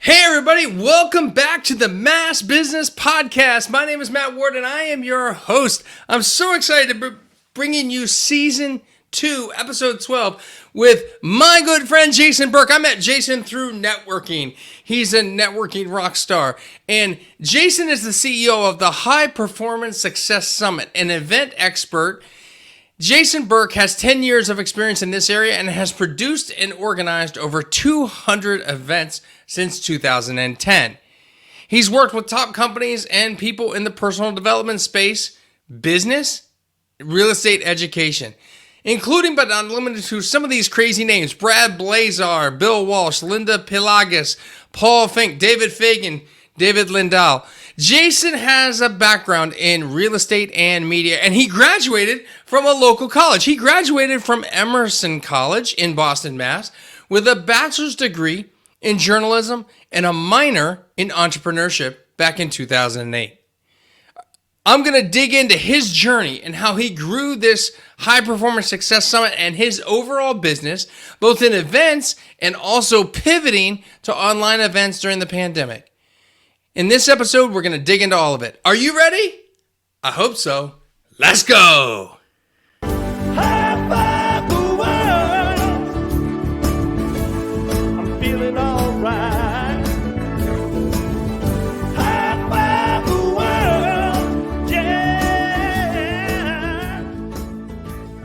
Hey everybody, welcome back to the Mass Business Podcast. My name is Matt Ward and I am your host. I'm so excited to be bringing you Season 2, Episode 12 with my good friend Jason Burke. I met Jason through networking. He's a networking rock star. And Jason is the CEO of the High Performance Success Summit, an event expert. Jason Burke has 10 years of experience in this area and has produced and organized over 200 events since 2010. He's worked with top companies and people in the personal development space, business, real estate, education, including but not limited to some of these crazy names: Brad Blazar, Bill Walsh, Linda Pelagas, Paul Fink, David Fagan, David Lindahl. Jason has a background in real estate and media, and he graduated from a local college. He graduated from Emerson College in Boston, Mass, with a bachelor's degree in journalism and a minor in entrepreneurship back in 2008. I'm going to dig into his journey and how he grew this High Performance Success Summit and his overall business, both in events and also pivoting to online events during the pandemic. In this episode, we're going to dig into all of it. Are you ready? I hope so. Let's go. High five the world. I'm feeling all right. High five the world. Yeah.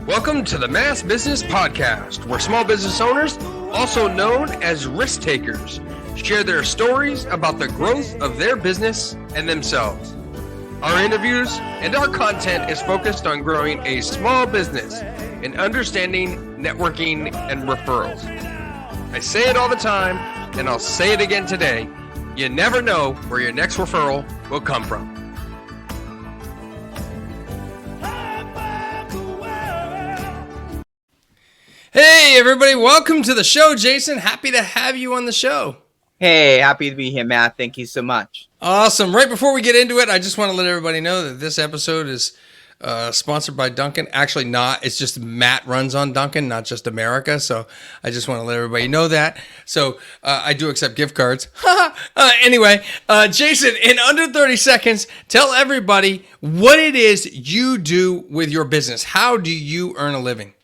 Welcome to the Mass Business Podcast, where small business owners, also known as risk takers, share their stories about the growth of their business and themselves. Our interviews and our content is focused on growing a small business and understanding networking and referrals. I say it all the time, and I'll say it again today. You never know where your next referral will come from. Hey everybody, welcome to the show, Jason. Happy to have you on the show. Hey, happy to be here, Matt. Thank you so much. Awesome. Right before we get into it, I just want to let everybody know that this episode is sponsored by Dunkin'. Actually not. It's just Matt runs on Dunkin', not just America. So I just want to let everybody know that. So I do accept gift cards. Anyway, Jason, in under 30 seconds, tell everybody what it is you do with your business. How do you earn a living?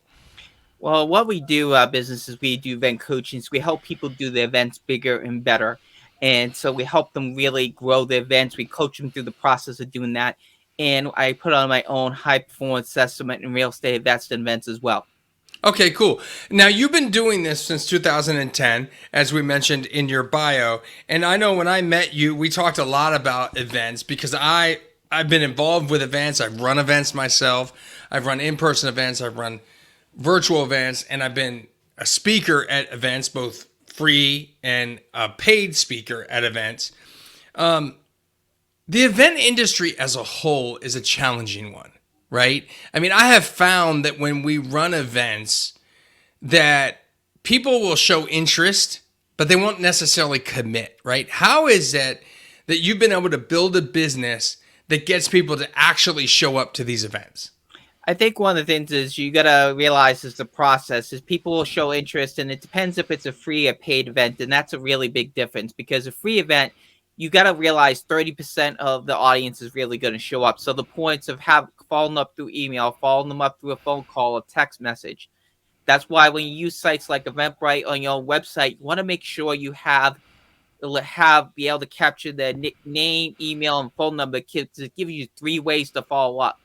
Well, what we do, business is we do event coaching. So we help people do the events bigger and better. And so we help them really grow the events. We coach them through the process of doing that. And I put on my own high performance assessment and real estate events as well. Okay, cool. Now, you've been doing this since 2010, as we mentioned in your bio. And I know when I met you, we talked a lot about events because I've been involved with events. I've run events myself. I've run in-person events. I've run virtual events, and I've been a speaker at events, both free and a paid speaker at events. The event industry as a whole is a challenging one, right? I mean, I have found that when we run events that people will show interest, but they won't necessarily commit, right? How is it that you've been able to build a business that gets people to actually show up to these events? I think one of the things is you got to realize is the process is people will show interest, and it depends if it's a free or paid event. And that's a really big difference because a free event, you got to realize 30% of the audience is really going to show up. So the points of following up through email, following them up through a phone call, a text message. That's why when you use sites like Eventbrite on your own website, you want to make sure you be able to capture the name, email, and phone number to give you 3 ways to follow up.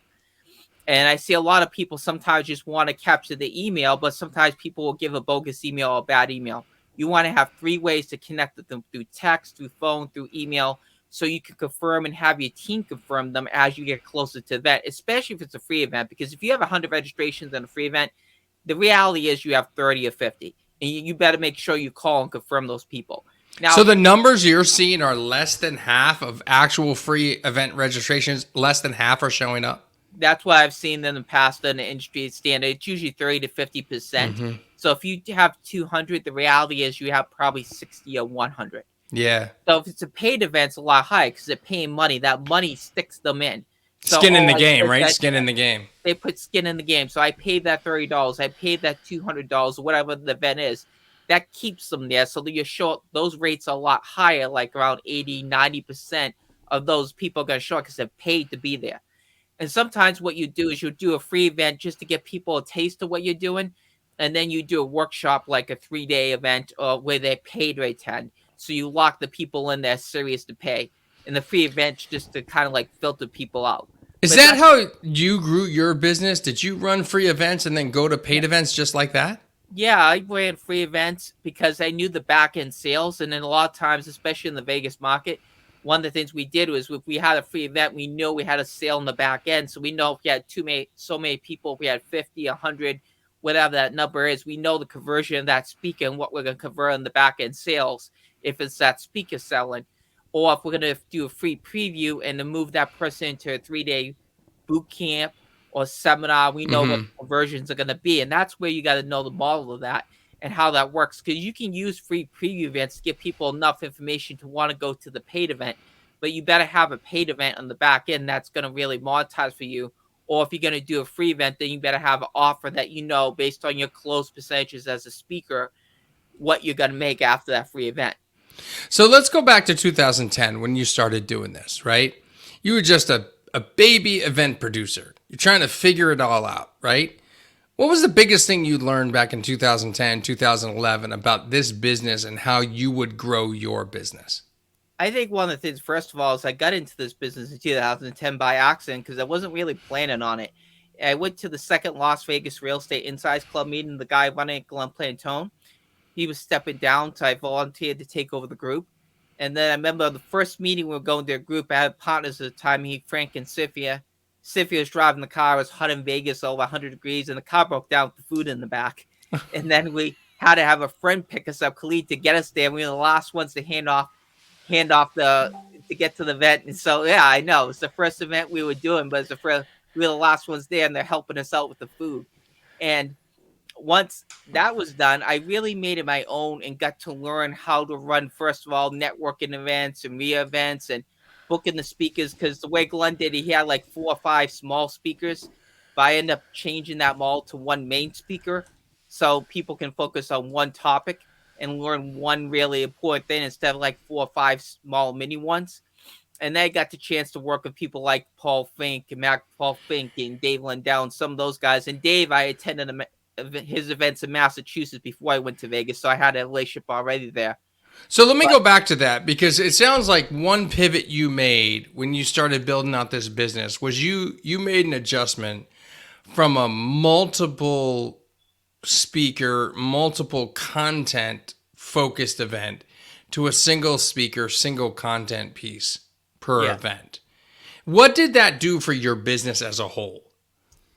And I see a lot of people sometimes just want to capture the email, but sometimes people will give a bogus email or a bad email. You want to have 3 ways to connect with them: through text, through phone, through email, so you can confirm and have your team confirm them as you get closer to the event, especially if it's a free event. Because if you have 100 registrations in a free event, the reality is you have 30 or 50. And you better make sure you call and confirm those people. Now, so the numbers you're seeing are less than half of actual free event registrations. Less than half are showing up. That's what I've seen in the past in the industry standard. It's usually 30 to 50%. Mm-hmm. So if you have 200, the reality is you have probably 60 or 100. Yeah. So if it's a paid event, it's a lot higher because they're paying money. That money sticks them in. So skin in the game, right? Skin in the game. They put skin in the game. So I paid that $30. I paid that $200 or whatever the event is. that keeps them there. So that you show up, those rates are a lot higher, like around 80, 90% of those people are going to show up because they're paid to be there. And sometimes what you do is you do a free event just to get people a taste of what you're doing. And then you do a workshop like a 3-day event where they paid to attend. So you lock the people in there serious to pay. And the free events just to kind of like filter people out. Is But that that's how you grew your business? Did you run free events and then go to yeah. paid events just like that? Yeah, I ran free events because I knew the back end sales. And then a lot of times, especially in the Vegas market, one of the things we did was if we had a free event, we knew we had a sale in the back end. So we know if we had so many people, if we had 50, 100, whatever that number is, we know the conversion of that speaker and what we're going to convert in the back end sales if it's that speaker selling. Or if we're going to do a free preview and to move that person into a 3-day boot camp or seminar, we know what Mm-hmm. the conversions are going to be. And that's where you got to know the model of that and how that works. Because you can use free preview events to give people enough information to want to go to the paid event. But you better have a paid event on the back end that's going to really monetize for you. Or if you're going to do a free event, then you better have an offer that you know based on your close percentages as a speaker, what you're going to make after that free event. So let's go back to 2010 when you started doing this, right? You were just a baby event producer. You're trying to figure it all out, right? What was the biggest thing you learned back in 2010, 2011 about this business and how you would grow your business? I think one of the things, first of all, is I got into this business in 2010 by accident because I wasn't really planning on it. I went to the second Las Vegas Real Estate Insights Club meeting. The guy running it, Glenn Plantone, he was stepping down, so I volunteered to take over the group. And then I remember the first meeting we were going to a group. I had partners at the time, Frank and Sylvia. Sylvia was driving the car. It was hot in Vegas, over 100 degrees, and the car broke down with the food in the back. And then we had to have a friend pick us up, Khalid, to get us there. We were the last ones to hand off the to get to the event. And so yeah, I know it's the first event we were doing, but it's the first, we were the last ones there, and they're helping us out with the food. And once that was done, I really made it my own and got to learn how to run, first of all, networking events and events and booking the speakers. Because the way Glenn did it, he had like 4 or 5 small speakers, but I ended up changing that all to one main speaker so people can focus on one topic and learn one really important thing instead of like 4 or 5 small mini ones. And then I got the chance to work with people like Paul Fink and Paul Fink and Dave Lindell and some of those guys. And Dave, I attended his events in Massachusetts before I went to Vegas, so I had a relationship already there. So let me go back to that because it sounds like one pivot you made when you started building out this business was you made an adjustment from a multiple speaker, multiple content focused event to a single speaker, single content piece per event. What did that do for your business as a whole?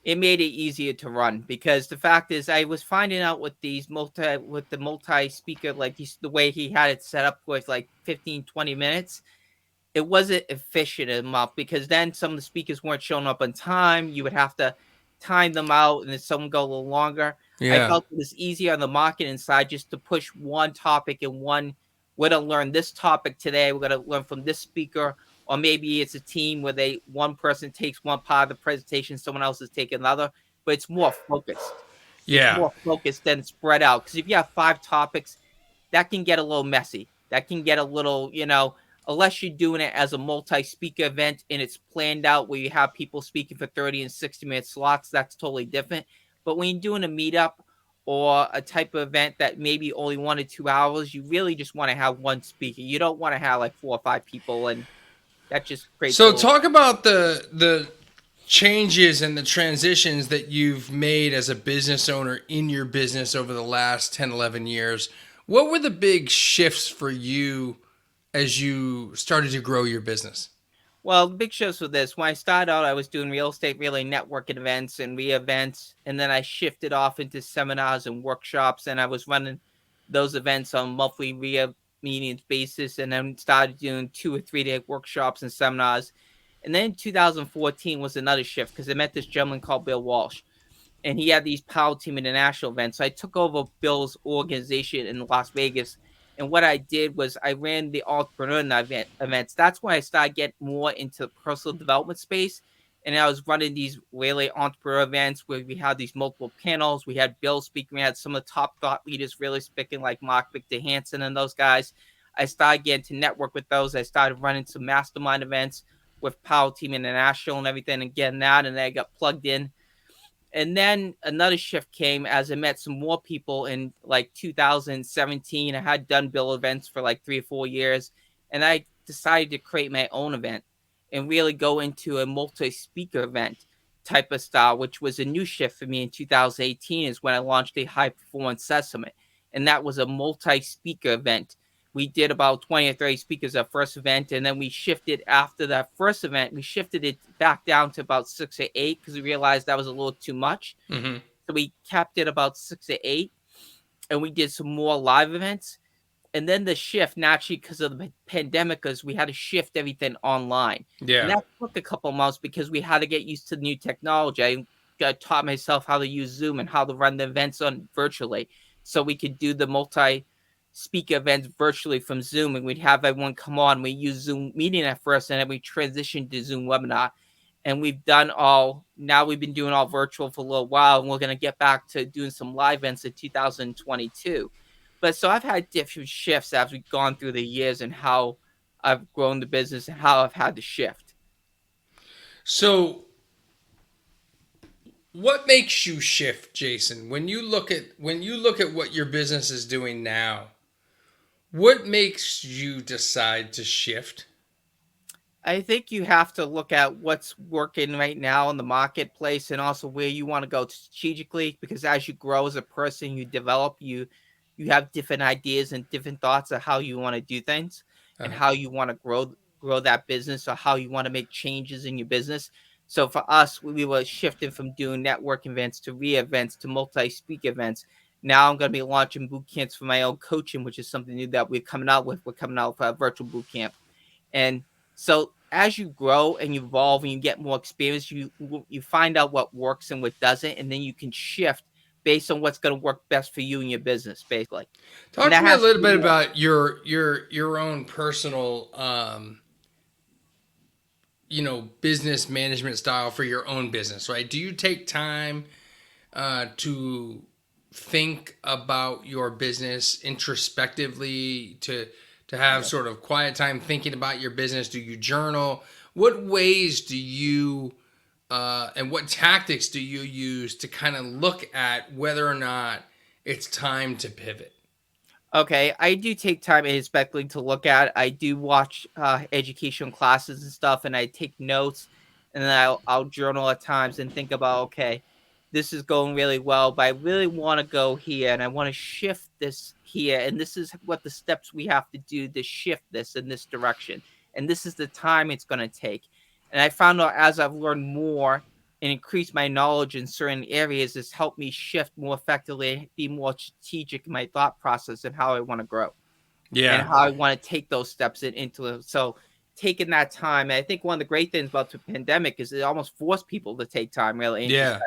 It made it easier to run because the fact is I was finding out with the multi speaker, like the way he had it set up with like 15, 20 minutes, it wasn't efficient enough because then some of the speakers weren't showing up on time. You would have to time them out and then some go a little longer. I felt it was easier on the marketing side just to push one topic and we're going to learn this topic today. We're going to learn from this speaker. Or maybe it's a team where one person takes one part of the presentation, someone else is taking another, but it's more focused. Yeah. It's more focused than spread out. Because if you have 5 topics, that can get a little messy. That can get a little, unless you're doing it as a multi-speaker event and it's planned out where you have people speaking for 30 and 60-minute slots, that's totally different. But when you're doing a meetup or a type of event that maybe only 1 or 2 hours, you really just want to have one speaker. You don't want to have like 4 or 5 people and that just creates. So talk about the changes and the transitions that you've made as a business owner in your business over the last 10, 11 years. What were the big shifts for you as you started to grow your business? Well, the big shifts with this. When I started out, I was doing real estate, really networking events and events. And then I shifted off into seminars and workshops. And I was running those events on monthly meetings basis, and then started doing 2 or 3 day workshops and seminars. And then 2014 was another shift because I met this gentleman called Bill Walsh, and he had these Power Team International events. So I took over Bill's organization in Las Vegas, and what I did was I ran the entrepreneur events. That's when I started getting more into the personal development space And I was running these really entrepreneur events where we had these multiple panels. We had Bill speaking. We had some of the top thought leaders really speaking, like Mark Victor Hansen and those guys. I started getting to network with those. I started running some mastermind events with Power Team International and everything, and getting that. And then I got plugged in. And then another shift came as I met some more people in like 2017. I had done Bill events for like 3 or 4 years, and I decided to create my own event and really go into a multi-speaker event type of style, which was a new shift for me in 2018 is when I launched a high performance summit. And that was a multi-speaker event. We did about 20 or 30 speakers at first event, and then we shifted after that first event. We shifted it back down to about 6 or 8 because we realized that was a little too much. Mm-hmm. So we capped it about 6 or 8, and we did some more live events. And then the shift, naturally, because of the pandemic, is we had to shift everything online. Yeah. And that took a couple months because we had to get used to new technology. I taught myself how to use Zoom and how to run the events on virtually, so we could do the multi-speaker events virtually from Zoom. And we'd have everyone come on. We use Zoom meeting at first, and then we transitioned to Zoom webinar. And we've been doing all virtual for a little while, and we're going to get back to doing some live events in 2022. But so I've had different shifts as we've gone through the years and how I've grown the business and how I've had to shift. So what makes you shift, Jason? When you look at what your business is doing now, what makes you decide to shift? I think you have to look at what's working right now in the marketplace and also where you want to go strategically, because as you grow as a person, you develop, you have different ideas and different thoughts of how you want to do things and how you want to grow that business, or how you want to make changes in your business. So for us, we were shifting from doing network events to events to multi-speak events. Now I'm going to be launching boot camps for my own coaching, which is something new that we're coming out with. We're coming out with a virtual boot camp. And so as you grow and you evolve and you get more experience, you find out what works and what doesn't, and then you can shift based on what's going to work best for you and your business, basically. Talk to me a little bit about your own personal business management style for your own business, right? Do you take time to think about your business introspectively, to have sort of quiet time thinking about your business? Do you journal? What ways do you and what tactics do you use to kind of look at whether or not it's time to pivot? Okay, I do take time inspecting to look at. I do watch educational classes and stuff, and I take notes, and then I'll journal at times and think about, okay, this is going really well, but I really want to go here, and I want to shift this here, and this is what the steps we have to do to shift this in this direction, and this is the time it's going to take. And I found out as I've learned more and increased my knowledge in certain areas, it's helped me shift more effectively, be more strategic in my thought process and how I want to grow. And how I want to take those steps into it. So taking that time, I think one of the great things about the pandemic is it almost forced people to take time really. And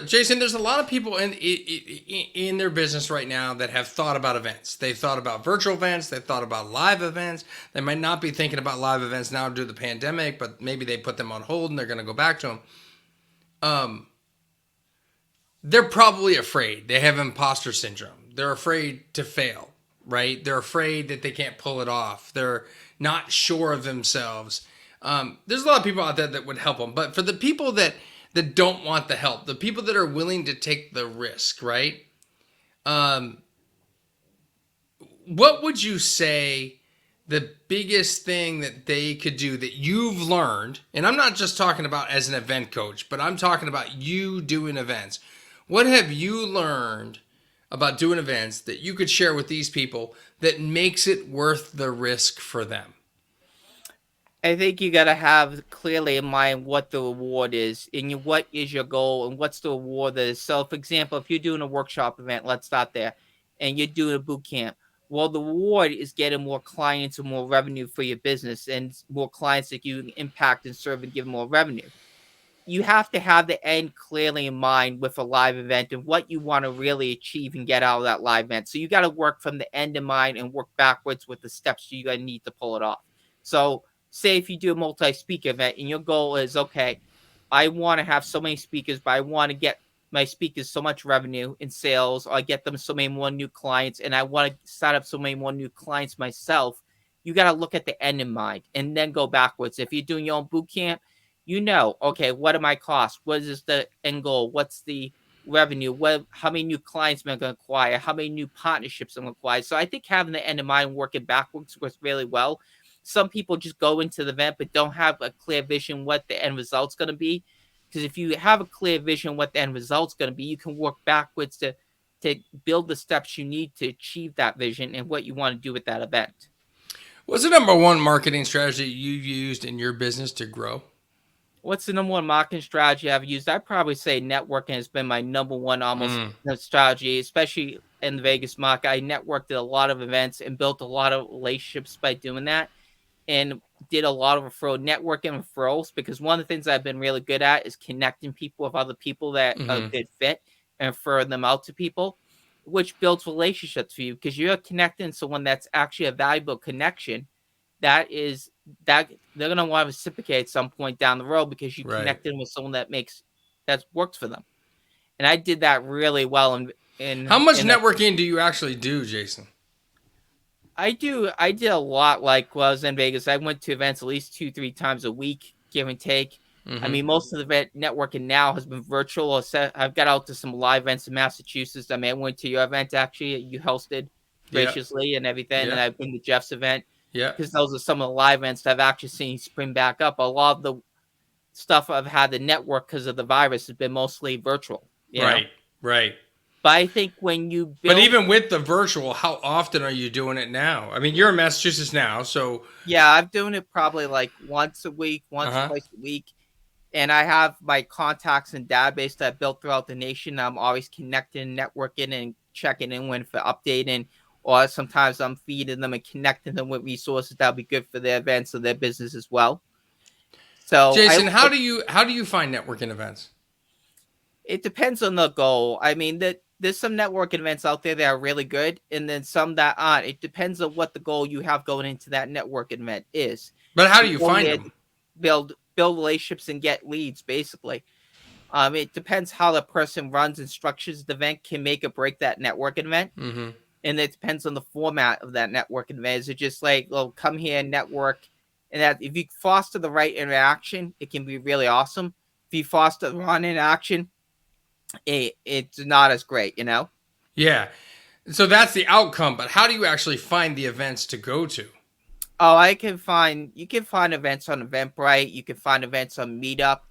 Jason, there's a lot of people in their business right now that have thought about events. They've thought about virtual events. They've thought about live events. They might not be thinking about live events now due to the pandemic, but maybe they put them on hold and they're going to go back to them. They're probably afraid. They have imposter syndrome. They're afraid to fail, right? They're afraid that they can't pull it off. They're not sure of themselves. There's a lot of people out there that would help them, but for the people that don't want the help, the people that are willing to take the risk, right? What would you say the biggest thing that they could do that you've learned? And I'm not just talking about as an event coach, but I'm talking about you doing events. What have you learned about doing events that you could share with these people that makes it worth the risk for them? I think you got to have clearly in mind what the reward is and what is your goal and what's the reward is. So, for example, if you're doing a workshop event, let's start there, and you're doing a boot camp. Well, the reward is getting more clients and more revenue for your business and more clients that you can impact and serve and give more revenue. You have to have the end clearly in mind with a live event and what you want to really achieve and get out of that live event. So you got to work from the end in mind and work backwards with the steps you're going to need to pull it off. So say if you do a multi-speaker event and your goal is, okay, I want to have so many speakers, but I want to get my speakers so much revenue in sales, or I get them so many more new clients, and I want to sign up so many more new clients myself. You got to look at the end in mind and then go backwards. If you're doing your own boot camp, okay, what are my costs? What is the end goal? What's the revenue? How many new clients am I going to acquire? How many new partnerships I'm going to acquire? So I think having the end in mind, working backwards, works really well. Some people just go into the event but don't have a clear vision what the end result's going to be. Because if you have a clear vision what the end result's going to be, you can work backwards to build the steps you need to achieve that vision and what you want to do with that event. What's the number one marketing strategy you've used in your business to grow? What's the number one marketing strategy I've used? I'd probably say networking has been my number one strategy, especially in the Vegas market. I networked at a lot of events and built a lot of relationships by doing that, and did a lot of networking referrals, because one of the things I've been really good at is connecting people with other people that are a good fit and referring them out to people, which builds relationships for you, because you're connecting someone that's actually a valuable connection. That they're going to want to reciprocate at some point down the road, because you connected with someone that works for them. And I did that really well. How much networking do you actually do, Jason? I did a lot. Like when I was in Vegas, I went to events at least 2-3 times a week, give and take. I mean, most of the event networking now has been virtual. I've got out to some live events in Massachusetts. I mean, I went to your event, actually, you hosted graciously and everything. And I've been to Jeff's event. Yeah, because those are some of the live events that I've actually seen spring back up. A lot of the stuff I've had to network because of the virus has been mostly virtual. Right. But I think when you But even with the virtual, how often are you doing it now? I mean, you're in Massachusetts now, so... Yeah, I'm doing it probably like once a week, twice a week. And I have my contacts and database that I built throughout the nation. I'm always connecting, networking, and checking in when for updating. Or sometimes I'm feeding them and connecting them with resources that'll be good for their events or their business as well. So, Jason, how do you find networking events? It depends on the goal. I mean, there's some networking events out there that are really good, and then some that aren't. It depends on what the goal you have going into that networking event is. But how do you find them? Build relationships and get leads, basically. It depends how the person runs and structures the event can make or break that networking event. And it depends on the format of that networking event. Is it just like, well, come here and network? And that if you foster the right interaction, it can be really awesome. If you foster the wrong interaction, it's not as great, Yeah. So that's the outcome, but how do you actually find the events to go to? Oh, you can find events on Eventbrite. You can find events on Meetup.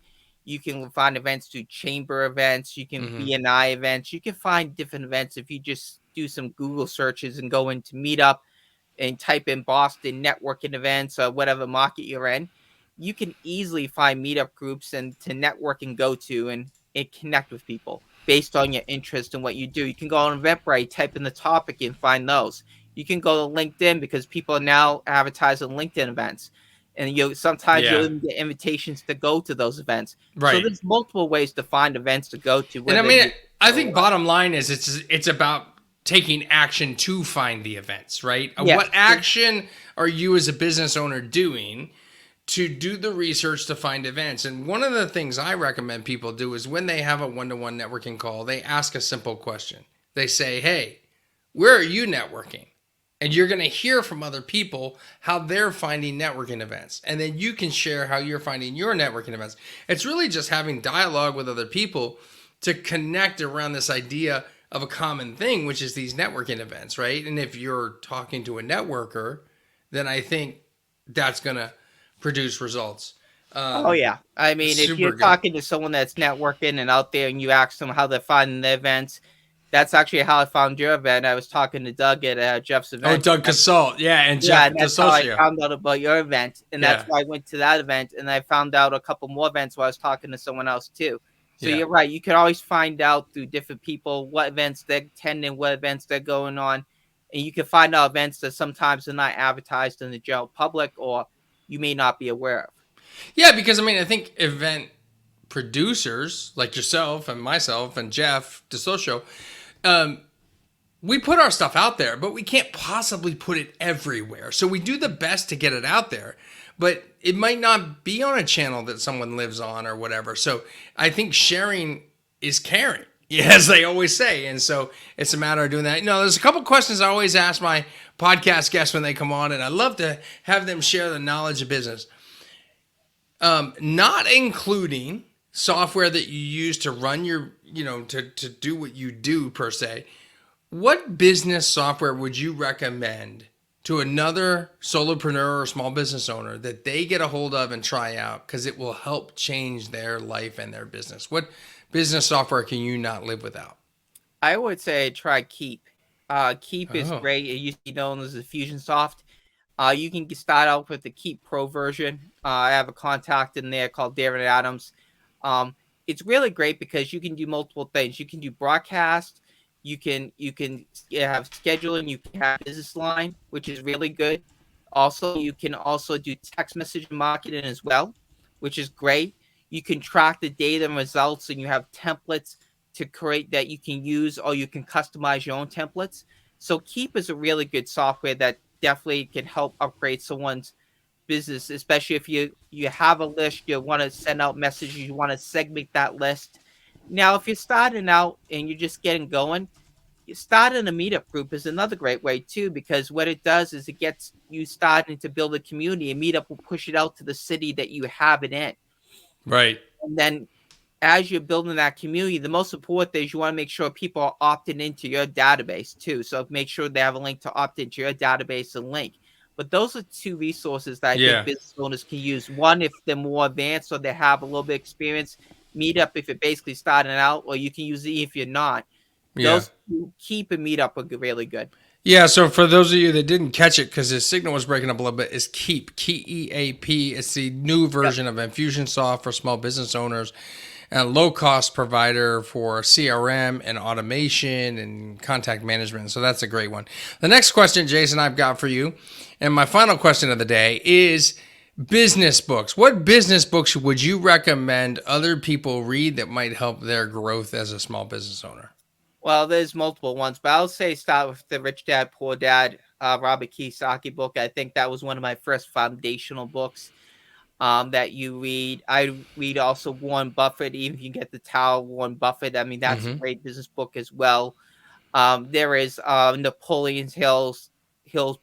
You can find events through chamber events. You can BNI events. You can find different events if you just do some Google searches and go into Meetup and type in Boston networking events or whatever market you're in. You can easily find meetup groups and to network and go to and connect with people based on your interest and what you do. You can go on Eventbrite, type in the topic and find those. You can go to LinkedIn, because people are now advertising LinkedIn events. And sometimes you'll even get invitations to go to those events. Right. So there's multiple ways to find events to go to. And I mean, I think bottom line is it's about taking action to find the events, right? Yeah. What action are you as a business owner doing to do the research to find events? And one of the things I recommend people do is when they have a one-to-one networking call, they ask a simple question. They say, hey, where are you networking? And you're going to hear from other people how they're finding networking events. And then you can share how you're finding your networking events. It's really just having dialogue with other people to connect around this idea of a common thing, which is these networking events, right? And if you're talking to a networker, then I think that's going to produce results. Oh, yeah. I mean, if you're talking to someone that's networking and out there and you ask them how they're finding the events, that's actually how I found your event. I was talking to Doug at Jeff's event. Oh, Doug Casalt. Yeah, and Jeff that's how I found out about your event. And that's why I went to that event. And I found out a couple more events while I was talking to someone else, too. So you're right. You can always find out through different people what events they're attending, what events they're going on. And you can find out events that sometimes are not advertised in the general public or you may not be aware of. Yeah, because, I mean, I think event producers like yourself and myself and Jeff DeSocio, we put our stuff out there, but we can't possibly put it everywhere. So we do the best to get it out there, but it might not be on a channel that someone lives on or whatever. So I think sharing is caring, as they always say. And so it's a matter of doing that. There's a couple questions I always ask my podcast guests when they come on, and I love to have them share the knowledge of business. Not including software that you use to run your, to do what you do per se. What business software would you recommend to another solopreneur or small business owner that they get a hold of and try out because it will help change their life and their business? What business software can you not live without? I would say try Keep. Keep is great. It used to be known as the Fusionsoft. You can start out with the Keep Pro version. I have a contact in there called Darren Adams. It's really great because you can do multiple things. You can do broadcast. You can have scheduling. You can have business line, which is really good. Also, you can also do text message marketing as well, which is great. You can track the data and results, and you have templates to create that you can use, or you can customize your own templates. So Keep is a really good software that definitely can help upgrade someone's business, especially if you have a list, you want to send out messages, you want to segment that list. Now, if you're starting out and you're just getting going, starting a meetup group is another great way too, because what it does is it gets you starting to build a community. A meetup will push it out to the city that you have it in. Right. And then as you're building that community, the most important thing is you want to make sure people are opting into your database too. So make sure they have a link to opt into your database and link. But those are two resources that I think business owners can use. One, if they're more advanced or they have a little bit of experience. Meetup, if you're basically starting out, or you can use it if you're not. Those Keep and Meetup are really good. Yeah, so for those of you that didn't catch it, because his signal was breaking up a little bit, is Keep, Keap. It's the new version of Infusionsoft for small business owners, and a low-cost provider for CRM and automation and contact management. So that's a great one. The next question, Jason, I've got for you, and my final question of the day is business books. What business books would you recommend other people read that might help their growth as a small business owner? Well, there's multiple ones, but I'll say start with the Rich Dad, Poor Dad, Robert Kiyosaki book. I think that was one of my first foundational books that you read. I read also Warren Buffett, even if you get the Tower Warren Buffett. I mean, that's a great business book as well. There is Napoleon Hill's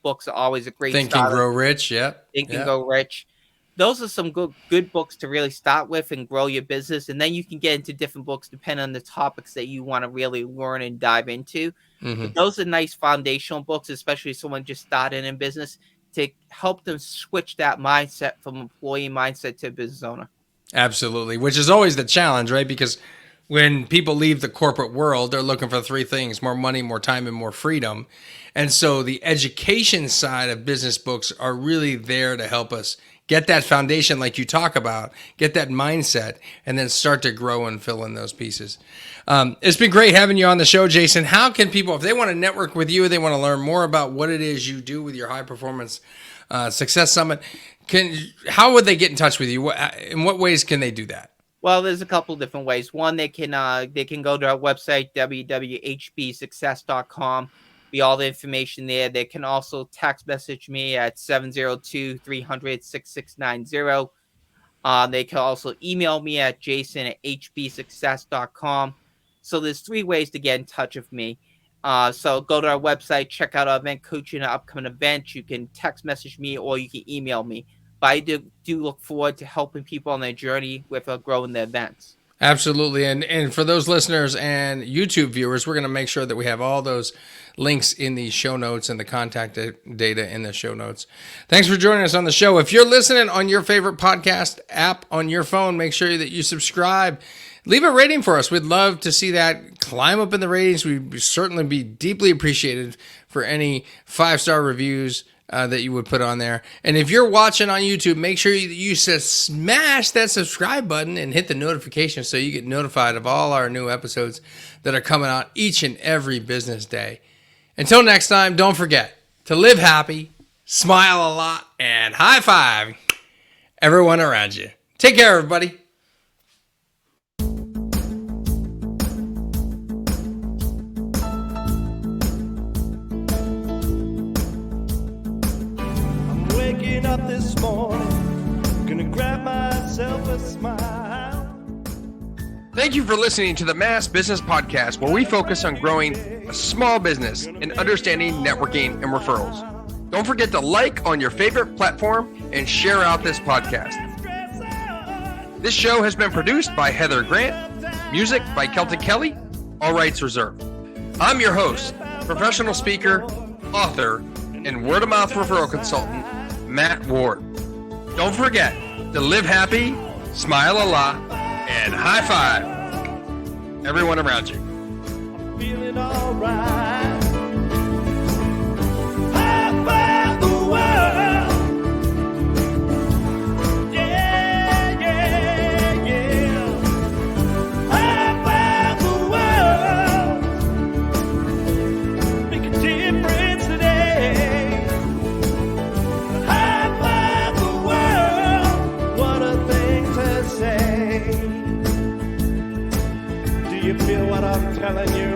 books are always a great Think and Grow Rich, Think and Grow Rich. Those are some good books to really start with and grow your business. And then you can get into different books depending on the topics that you want to really learn and dive into. But those are nice foundational books, especially someone just starting in business, to help them switch that mindset from employee mindset to business owner. Absolutely, which is always the challenge, right? Because when people leave the corporate world, they're looking for three things: more money, more time, and more freedom. And so the education side of business books are really there to help us get that foundation like you talk about, get that mindset, and then start to grow and fill in those pieces. It's been great having you on the show, Jason. How can people, if they want to network with you, they want to learn more about what it is you do with your High Performance Success Summit, how would they get in touch with you? In what ways can they do that? Well, there's a couple different ways. One, they can go to our website, www.hbsuccess.com. Be all the information there. They can also text message me at 702-300-6690. They can also email me at jason@hbsuccess.com. So there's three ways to get in touch with me. So go to our website, check out our event coaching, our upcoming events. You can text message me or you can email me. But I do look forward to helping people on their journey with growing their events. Absolutely. And for those listeners and YouTube viewers, we're going to make sure that we have all those links in the show notes and the contact data in the show notes. Thanks for joining us on the show. If you're listening on your favorite podcast app on your phone, make sure that you subscribe. Leave a rating for us. We'd love to see that climb up in the ratings. We'd certainly be deeply appreciated for any 5-star reviews that you would put on there. And if you're watching on YouTube, make sure you smash that subscribe button and hit the notification so you get notified of all our new episodes that are coming out each and every business day. Until next time, don't forget to live happy, smile a lot, and high five everyone around you. Take care, everybody. waking up this morning, gonna grab myself a smile. Thank you for listening to the Mass Business Podcast, where we focus on growing a small business and understanding networking and referrals. Don't forget to like on your favorite platform and share out this podcast. This show has been produced by Heather Grant, music by Celtic Kelly, all rights reserved. I'm your host, professional speaker, author, and word-of-mouth referral consultant, Matt Ward. Don't forget to live happy, smile a lot, and high five everyone around you. Feeling alright. High five the world. Yeah, yeah, yeah. High five the world. Make a difference today. High five the world. What a thing to say. Do you feel what I'm telling you?